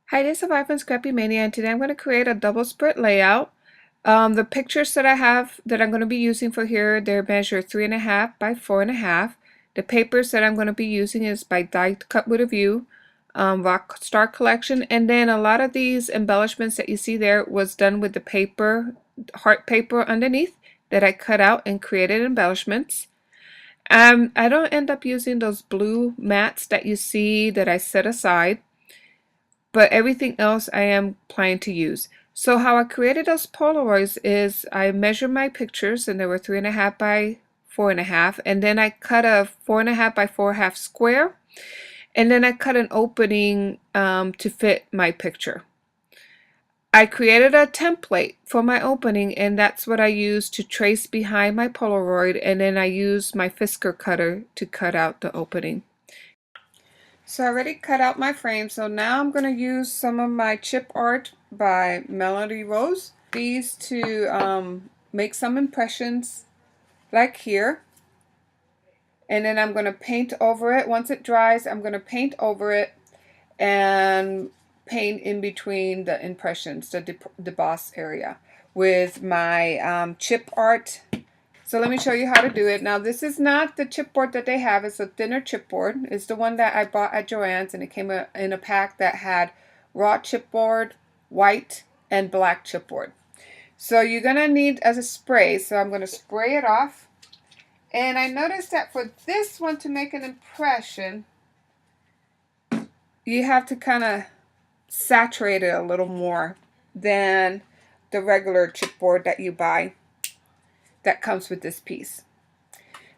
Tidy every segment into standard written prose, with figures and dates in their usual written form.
Hi, this is Survive and Scrappy Mania, and today I'm going to create a double spread layout. The pictures that I have that I'm going to be using for here, they're measured 3.5 by 4.5. The papers that I'm going to be using is by Die Cut with a View, Rock Star Collection, and then a lot of these embellishments that you see there was done with the paper, heart paper underneath that I cut out and created embellishments. I don't end up using those blue mats that you see that I set aside, but everything else I am planning to use. So how I created those Polaroids is I measured my pictures, and they were 3.5 by 4.5, and then I cut a 4.5 by 4.5 square, and then I cut an opening to fit my picture. I created a template for my opening, and that's what I used to trace behind my Polaroid, and then I used my Fisker cutter to cut out the opening. So I already cut out my frame, so now I'm going to use some of my chip art by Melody Rose. These to make some impressions like here. And then I'm going to paint over it. Once it dries, I'm going to paint over it and paint in between the impressions, the deboss area with my chip art. So let me show you how to do it. Now this is not the chipboard that they have. It's a thinner chipboard. It's the one that I bought at Joann's, and it came in a pack that had raw chipboard, white, and black chipboard. So you're going to need as a spray. So I'm going to spray it off. And I noticed that for this one to make an impression, you have to kind of saturate it a little more than the regular chipboard that you buy that comes with this piece.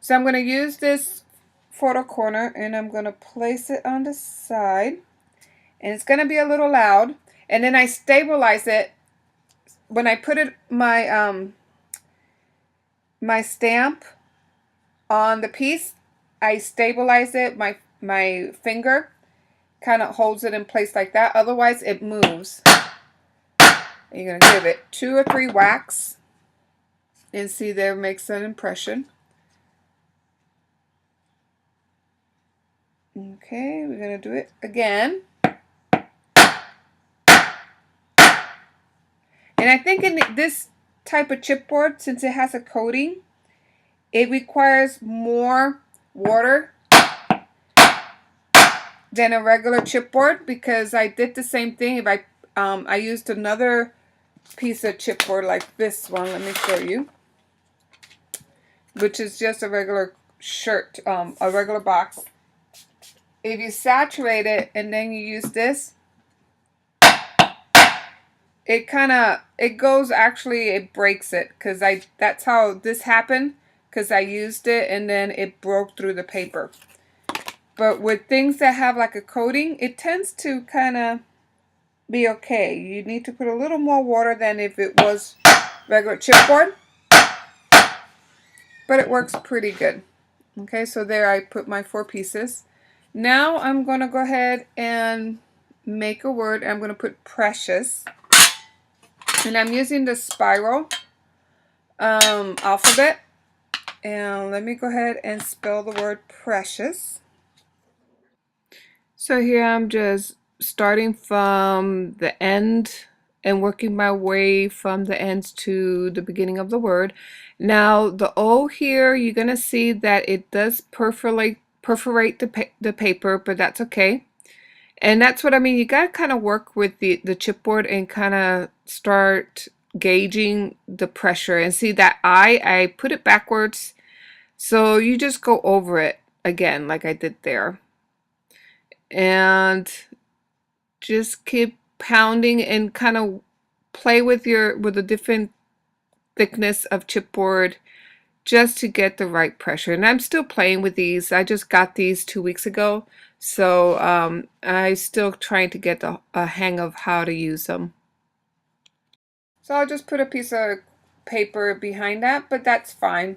So I'm going to use this photo corner, and I'm going to place it on the side, and it's going to be a little loud, and then I stabilize it. When I put it my my stamp on the piece, I stabilize it. My finger kind of holds it in place like that, otherwise it moves. And you're going to give it 2 or 3 whacks, and see, there makes an impression. Okay, we're going to do it again. And I think in this type of chipboard, since it has a coating, it requires more water than a regular chipboard, because I did the same thing. If I used another piece of chipboard like this one, let me show you, which is just a regular shirt, a regular box. If you saturate it and then you use this, it goes, actually it breaks it, because that's how this happened, because I used it and then it broke through the paper. But with things that have like a coating, it tends to kind of be okay. You need to put a little more water than if it was regular chipboard, but it works pretty good. Okay, so there I put my 4 pieces. Now I'm going to go ahead and make a word. I'm going to put precious. And I'm using the spiral alphabet. And let me go ahead and spell the word precious. So here I'm just starting from the end and working my way from the ends to the beginning of the word. Now the O here, you're going to see that it does perforate the paper, but that's okay. And that's what I mean. You got to kind of work with the chipboard and kind of start gauging the pressure. And see that I put it backwards, so you just go over it again like I did there. And just keep pounding and kind of play with the different thickness of chipboard just to get the right pressure. And I'm still playing with these. I just got these 2 weeks ago, so I'm still trying to get a hang of how to use them. So I'll just put a piece of paper behind that, but that's fine.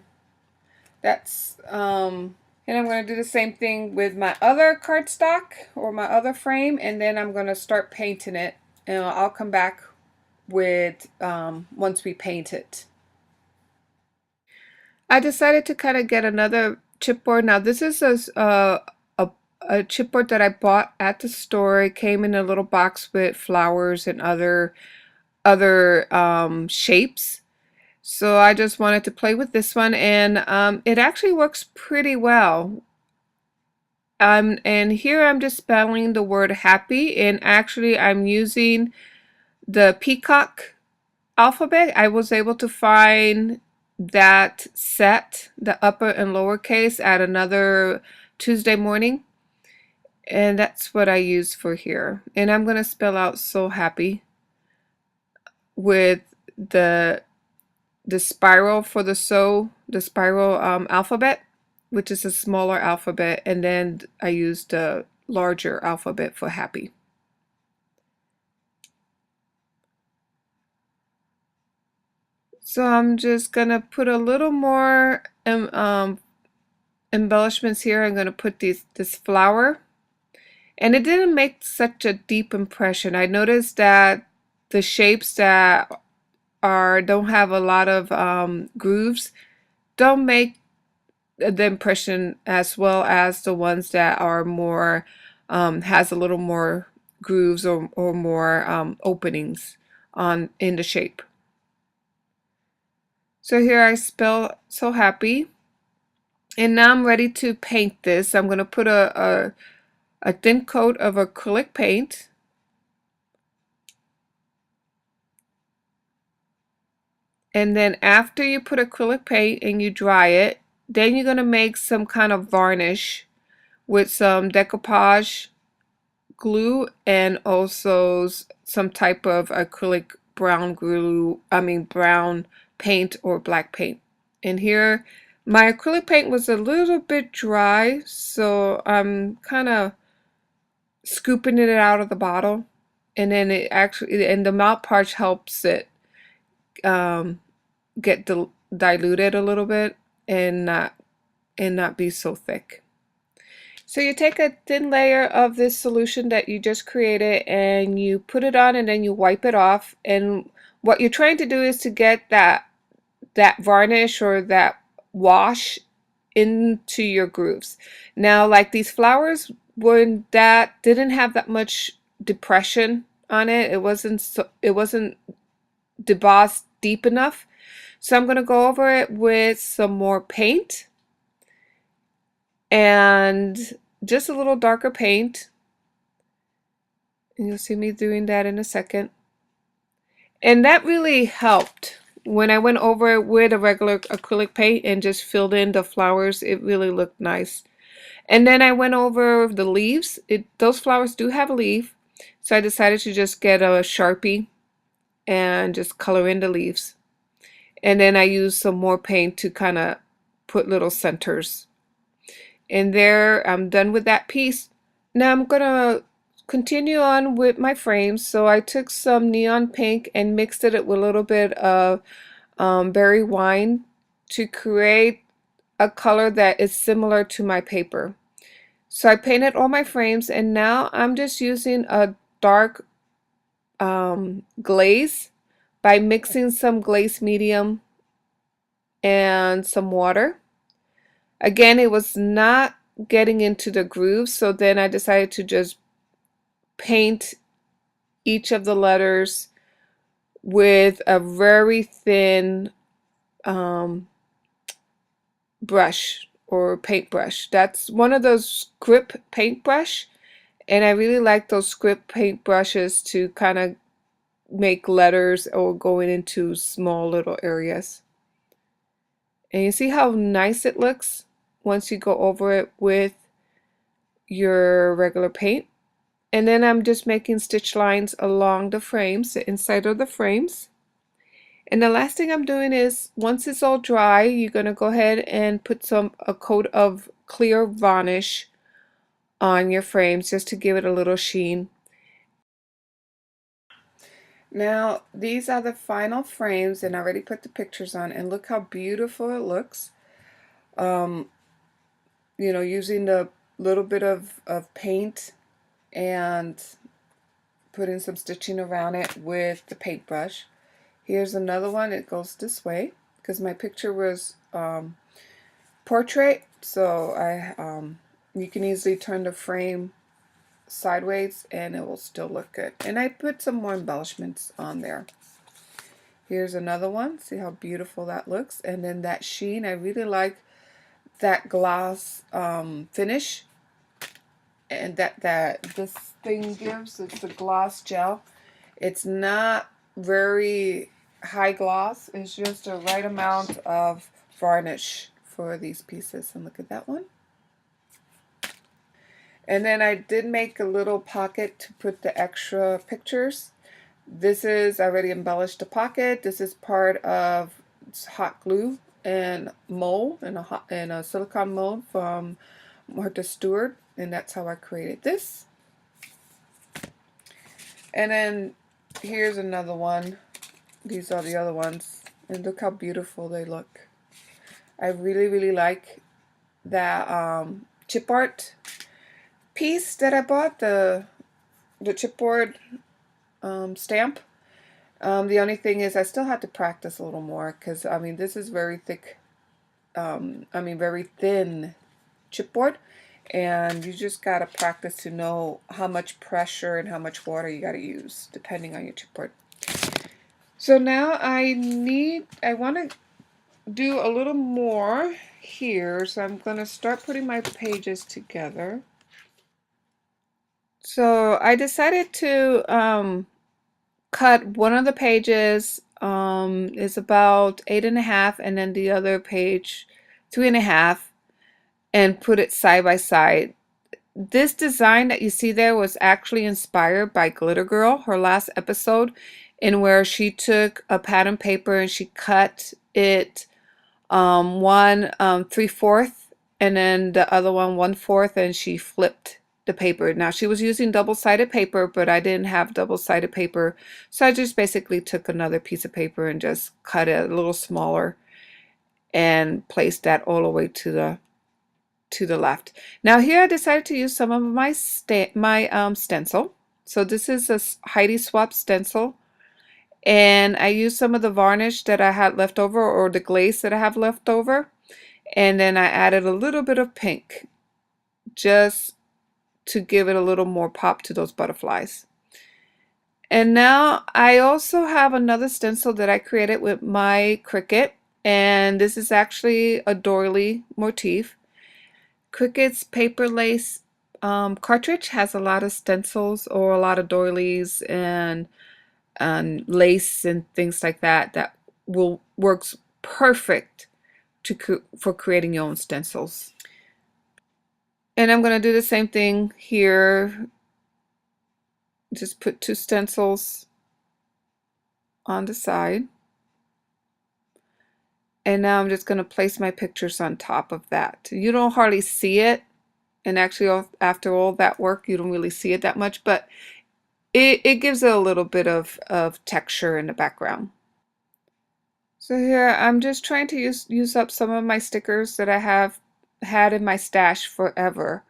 That's and I'm going to do the same thing with my other cardstock or my other frame, and then I'm going to start painting it, and I'll come back with once we paint it. I decided to kind of get another chipboard. Now this is a a chipboard that I bought at the store. It came in a little box with flowers and other shapes. So I just wanted to play with this one, and it actually works pretty well. And here I'm just spelling the word happy, and actually I'm using the peacock alphabet. I was able to find that set, the upper and lowercase, at another Tuesday morning, and that's what I use for here. And I'm going to spell out so happy with the spiral for the the spiral alphabet, which is a smaller alphabet, and then I use the larger alphabet for happy. So I'm just gonna put a little more embellishments here. I'm gonna put this flower, and it didn't make such a deep impression. I noticed that the shapes that don't have a lot of grooves don't make the impression as well as the ones that are more has a little more grooves or more openings in the shape. So here I spell so happy, and now I'm ready to paint this. I'm going to put a thin coat of acrylic paint, and then after you put acrylic paint and you dry it, then you're going to make some kind of varnish with some decoupage glue and also some type of acrylic brown glue, brown paint or black paint. And here my acrylic paint was a little bit dry, so I'm kind of scooping it out of the bottle, and then and the mouth part helps it get diluted a little bit and not be so thick. So you take a thin layer of this solution that you just created and you put it on, and then you wipe it off, and what you're trying to do is to get that varnish or that wash into your grooves. Now, like these flowers, when that didn't have that much depression on it, it wasn't debossed deep enough. So I'm going to go over it with some more paint, and just a little darker paint, and you'll see me doing that in a second. And that really helped. When I went over it with a regular acrylic paint and just filled in the flowers, it really looked nice. And then I went over the leaves. Those flowers do have a leaf, so I decided to just get a Sharpie and just color in the leaves. And then I used some more paint to kind of put little centers. And there, I'm done with that piece. Now I'm gonna continue on with my frames. So I took some neon pink and mixed it with a little bit of berry wine to create a color that is similar to my paper. So I painted all my frames, and now I'm just using a dark glaze by mixing some glaze medium and some water. Again, it was not getting into the grooves, so then I decided to just paint each of the letters with a very thin brush or paintbrush. That's one of those script paintbrush, and I really like those script paintbrushes to kind of make letters or going into small little areas. And you see how nice it looks once you go over it with your regular paint. And then I'm just making stitch lines along the frames, the inside of the frames. And the last thing I'm doing is, once it's all dry, you're going to go ahead and put a coat of clear varnish on your frames just to give it a little sheen. Now, these are the final frames, and I already put the pictures on, and look how beautiful it looks. Using the little bit of paint and putting some stitching around it with the paintbrush. Here's another one. It goes this way because my picture was portrait, so I You can easily turn the frame sideways and it will still look good. And I put some more embellishments on there. Here's another one. See how beautiful that looks. And then that sheen, I really like that gloss finish and that this thing gives. It's the gloss gel. It's not very high gloss. It's just a right amount of varnish for these pieces. And look at that one. And then I did make a little pocket to put the extra pictures. This is, I already embellished the pocket. This is part of hot glue and mold, in a silicone mold from Martha Stewart. And that's how I created this. And then here's another one. These are the other ones. And look how beautiful they look. I really, really like that chip art piece that I bought, the chipboard stamp. The only thing is I still have to practice a little more because, I mean, this is very thick, very thin chipboard. And you just got to practice to know how much pressure and how much water you got to use depending on your chipboard. So now I want to do a little more here. So I'm going to start putting my pages together. So I decided to cut one of the pages is about 8.5 and then the other page 3.5 and put it side by side. This design that you see there was actually inspired by Glitter Girl, her last episode, in where she took a pattern paper and she cut it one 3/4 and then the other one 1/4 and she flipped the paper. Now she was using double-sided paper, but I didn't have double-sided paper, so I just basically took another piece of paper and just cut it a little smaller and placed that all the way to the left. Now here I decided to use some of my stencil. So this is a Heidi Swapp stencil, and I used some of the varnish that I had left over, or the glaze that I have left over, and then I added a little bit of pink just to give it a little more pop to those butterflies. And now I also have another stencil that I created with my Cricut, and this is actually a doily motif. Cricut's paper lace cartridge has a lot of stencils or a lot of doilies and lace and things like that works perfect for creating your own stencils. And I'm going to do the same thing here. Just put 2 stencils on the side. And now I'm just going to place my pictures on top of that. You don't hardly see it. And actually, after all that work, you don't really see it that much. But it gives it a little bit of texture in the background. So here, I'm just trying to use up some of my stickers that I have had in my stash forever.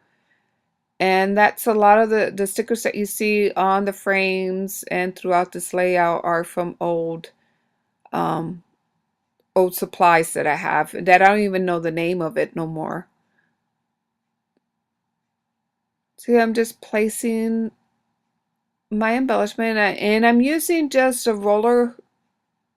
And that's a lot of the stickers that you see on the frames and throughout this layout are from old supplies that I have that I don't even know the name of it no more. See, I'm just placing my embellishment and I'm using just a roller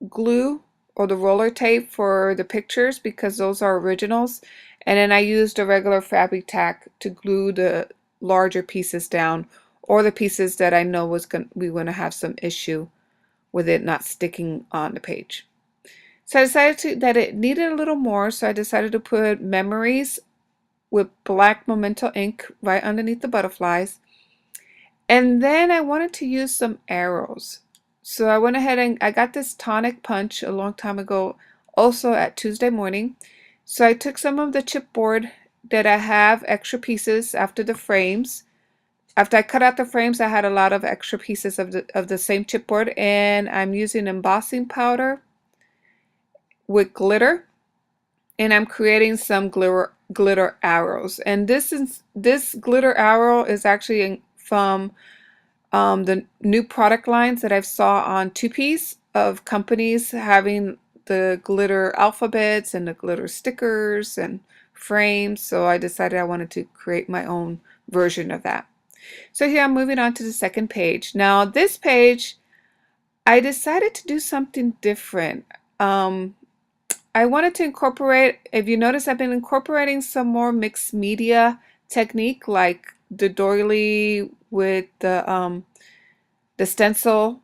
glue or the roller tape for the pictures because those are originals, and then I used a regular fabric tack to glue the larger pieces down, or the pieces that I know we going to have some issue with it not sticking on the page. So I decided that it needed a little more, so I decided to put memories with black Memento ink right underneath the butterflies. And then I wanted to use some arrows. So I went ahead and I got this tonic punch a long time ago, also at Tuesday morning. So I took some of the chipboard that I have extra pieces after the frames. After I cut out the frames, I had a lot of extra pieces of the same chipboard, and I'm using embossing powder with glitter, and I'm creating some glitter arrows. And this glitter arrow is actually from the new product lines that I've saw on 2Ps of companies having the glitter alphabets and the glitter stickers and frames, so I decided I wanted to create my own version of that. So here I'm moving on to the second page. Now this page, I decided to do something different. I wanted to incorporate, if you notice, I've been incorporating some more mixed media technique, like the doily with the stencil.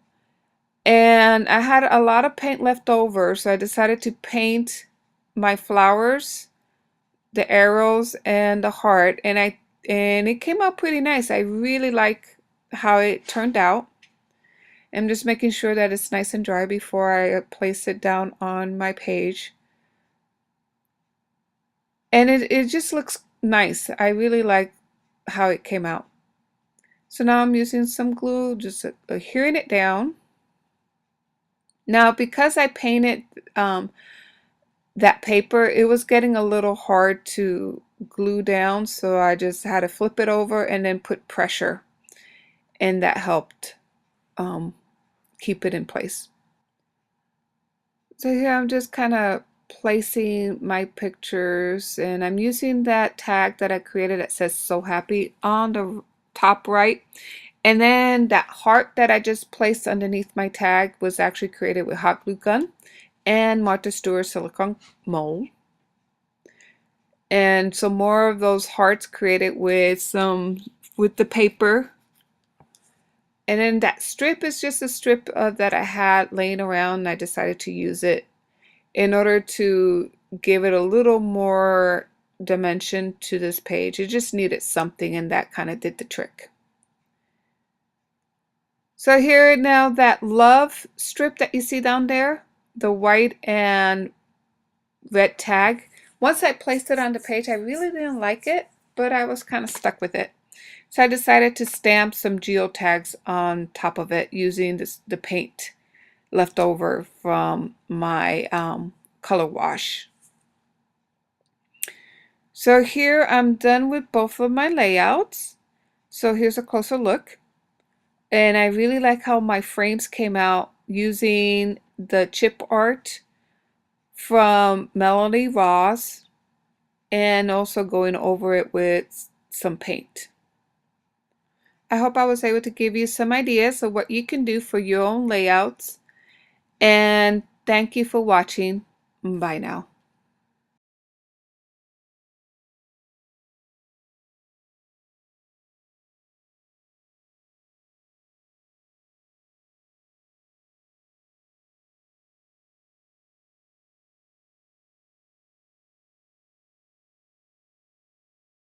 And I had a lot of paint left over, so I decided to paint my flowers, the arrows, and the heart, and it came out pretty nice. I really like how it turned out. I'm just making sure that it's nice and dry before I place it down on my page. And it just looks nice. I really like how it came out. So now I'm using some glue, just adhering it down. Now because I painted that paper, it was getting a little hard to glue down, so I just had to flip it over and then put pressure, and that helped keep it in place. So here I'm just kind of placing my pictures, and I'm using that tag that I created that says "So Happy" on the top right, and then that heart that I just placed underneath my tag was actually created with hot glue gun and Martha Stewart silicone mold. And some more of those hearts created with the paper. And then that strip is just a strip that I had laying around, and I decided to use it in order to give it a little more dimension to this page. It just needed something, and that kind of did the trick. So here now, that love strip that you see down there, the white and red tag, once I placed it on the page, I really didn't like it, but I was kind of stuck with it. So I decided to stamp some geotags on top of it using the paint left over from my color wash. So here I'm done with both of my layouts. So here's a closer look. And I really like how my frames came out using the chip art from Melanie Ross, and also going over it with some paint. I hope I was able to give you some ideas of what you can do for your own layouts, and thank you for watching. Bye now.